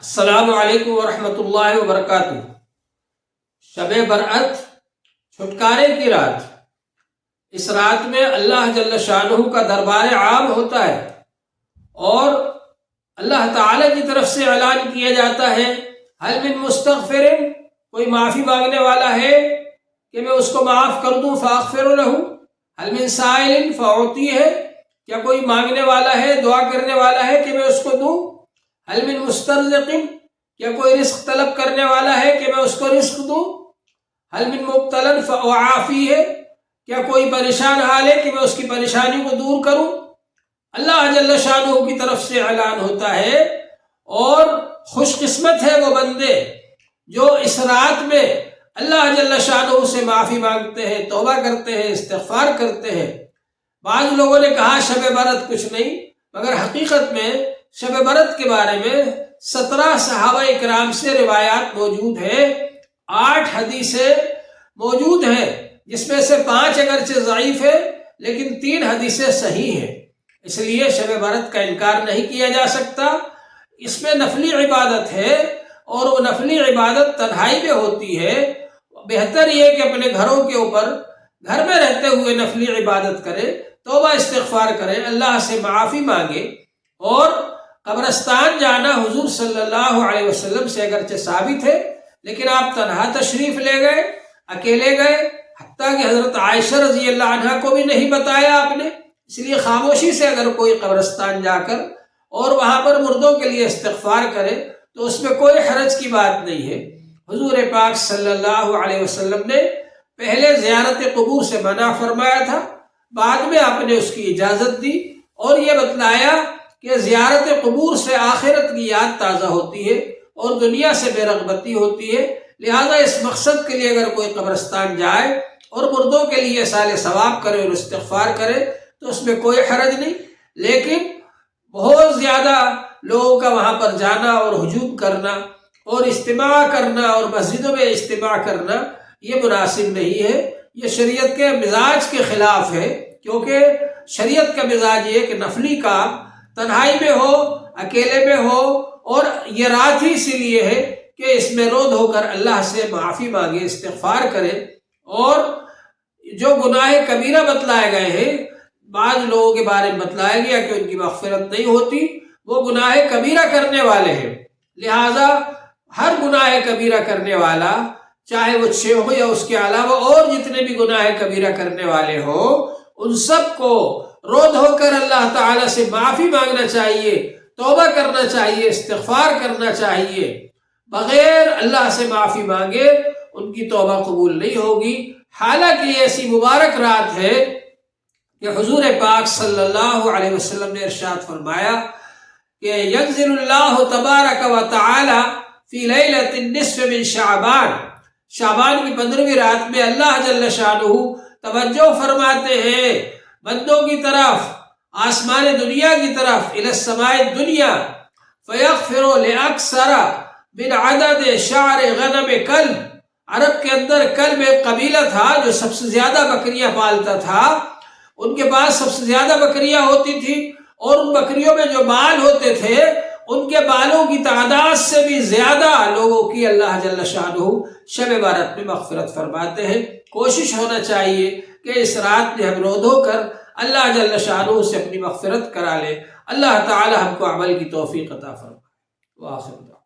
السلام علیکم ورحمۃ اللہ وبرکاتہ۔ شب برأت چھٹکارے کی رات، اس رات میں اللہ جل شانہ کا دربار عام ہوتا ہے اور اللہ تعالی کی طرف سے اعلان کیا جاتا ہے حل من مستغفر، کوئی معافی مانگنے والا ہے کہ میں اس کو معاف کر دوں، فاغفر لہ، حل من سائل فاعطیہ، کیا کوئی مانگنے والا ہے، دعا کرنے والا ہے کہ میں اس کو دوں، حل من مسترزق، کیا کوئی رزق طلب کرنے والا ہے کہ میں اس کو رزق دوں، حل من مبتلا فاعافیہ، کیا کوئی پریشان حال ہے کہ میں اس کی پریشانی کو دور کروں۔ اللہ جل شانہ کی طرف سے اعلان ہوتا ہے، اور خوش قسمت ہے وہ بندے جو اس رات میں اللہ جل شانہ سے معافی مانگتے ہیں، توبہ کرتے ہیں، استغفار کرتے ہیں۔ بعض لوگوں نے کہا شب برأت کچھ نہیں، مگر حقیقت میں شب برأت کے بارے میں 17 صحابہ اکرام سے روایات موجود ہیں، 8 حدیثیں موجود ہیں، جس میں سے 5 اگرچہ ضعیف ہے لیکن 3 حدیثیں صحیح ہیں۔ اس لیے شب برأت کا انکار نہیں کیا جا سکتا۔ اس میں نفلی عبادت ہے، اور وہ نفلی عبادت تنہائی میں ہوتی ہے۔ بہتر یہ کہ اپنے گھروں کے اوپر گھر میں رہتے ہوئے نفلی عبادت کرے، توبہ استغفار کرے، اللہ سے معافی مانگے۔ اور قبرستان جانا حضور صلی اللہ علیہ وسلم سے اگرچہ ثابت ہے، لیکن آپ تنہا تشریف لے گئے، اکیلے گئے، حتیٰ کہ حضرت عائشہ رضی اللہ عنہا کو بھی نہیں بتایا آپ نے۔ اس لیے خاموشی سے اگر کوئی قبرستان جا کر اور وہاں پر مردوں کے لیے استغفار کرے تو اس میں کوئی حرج کی بات نہیں ہے۔ حضور پاک صلی اللہ علیہ وسلم نے پہلے زیارت قبور سے منع فرمایا تھا، بعد میں آپ نے اس کی اجازت دی، اور یہ بتلایا کہ زیارت قبور سے آخرت کی یاد تازہ ہوتی ہے اور دنیا سے بے رغبتی ہوتی ہے۔ لہذا اس مقصد کے لیے اگر کوئی قبرستان جائے اور مردوں کے لیے اصالہ ثواب کرے اور استغفار کرے تو اس میں کوئی حرج نہیں، لیکن بہت زیادہ لوگوں کا وہاں پر جانا اور ہجوم کرنا اور اجتماع کرنا اور مسجدوں میں اجتماع کرنا یہ مناسب نہیں ہے، یہ شریعت کے مزاج کے خلاف ہے، کیونکہ شریعت کا مزاج یہ کہ نفلی کام تنہائی میں ہو، اکیلے میں ہو، اور یہ رات ہی اسی لیے ہے کہ اس میں رو دھو کر اللہ سے معافی مانگے، استغفار کرے۔ اور جو گناہ کبیرہ بتلائے گئے ہیں، بعض لوگوں کے بارے میں بتلایا گیا کہ ان کی مغفرت نہیں ہوتی، وہ گناہ کبیرہ کرنے والے ہیں۔ لہذا ہر گناہ کبیرہ کرنے والا، چاہے وہ 6 ہو یا اس کے علاوہ اور جتنے بھی گناہ کبیرہ کرنے والے ہو، ان سب کو رو دھو کر اللہ تعالیٰ سے معافی مانگنا چاہیے، توبہ کرنا چاہیے، استغفار کرنا چاہیے۔ بغیر اللہ سے معافی مانگے ان کی توبہ قبول نہیں ہوگی۔ حالانکہ یہ ایسی مبارک رات ہے کہ حضور پاک صلی اللہ علیہ وسلم نے ارشاد فرمایا کہ ینزل اللہ تبارک و تعالی فی لیلۃ النصف من شعبان، شعبان کی 15ویں رات میں اللہ جل شانہ توجہ فرماتے ہیں بندوں کی طرف، آسمان دنیا کی طرف، الی السماء الدنیا، فیغفر لاکثر من عدد شعر غنم کلب۔ عرب کے اندر کلب ایک قبیلہ تھا جو سب سے زیادہ بکریاں پالتا تھا، ان کے پاس سب سے زیادہ بکریاں ہوتی تھی، اور ان بکریوں میں جو بال ہوتے تھے ان کے بالوں کی تعداد سے بھی زیادہ لوگوں کی اللہ جل شانہ شب برأت میں مغفرت فرماتے ہیں۔ کوشش ہونا چاہیے کہ اس رات میں ہم رو دھو کر اللہ جل شانہ سے اپنی مغفرت کرا لیں۔ اللہ تعالی ہم کو عمل کی توفیق عطا فرمائے۔ وآخر دعوانا